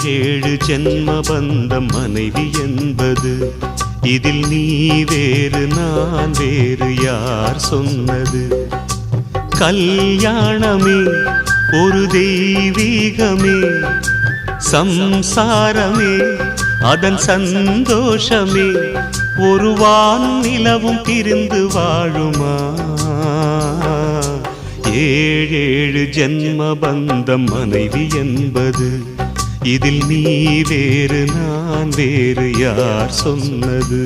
ஏழு ஜென்ம பந்தம் மனைவி என்பது, இதில் நீ வேறு நான் வேறு யார் சொன்னது? கல்யாணமே ஒரு தெய்வீகமே, சம்சாரமே அதன் சந்தோஷமே, ஒரு வானும் நிலவும் பிரிந்து வாழுமா? ஏழேழு ஜென்ம பந்தம் மனைவி என்பது, இதில் நீ வேறு நான் வேறு யார் சொன்னது?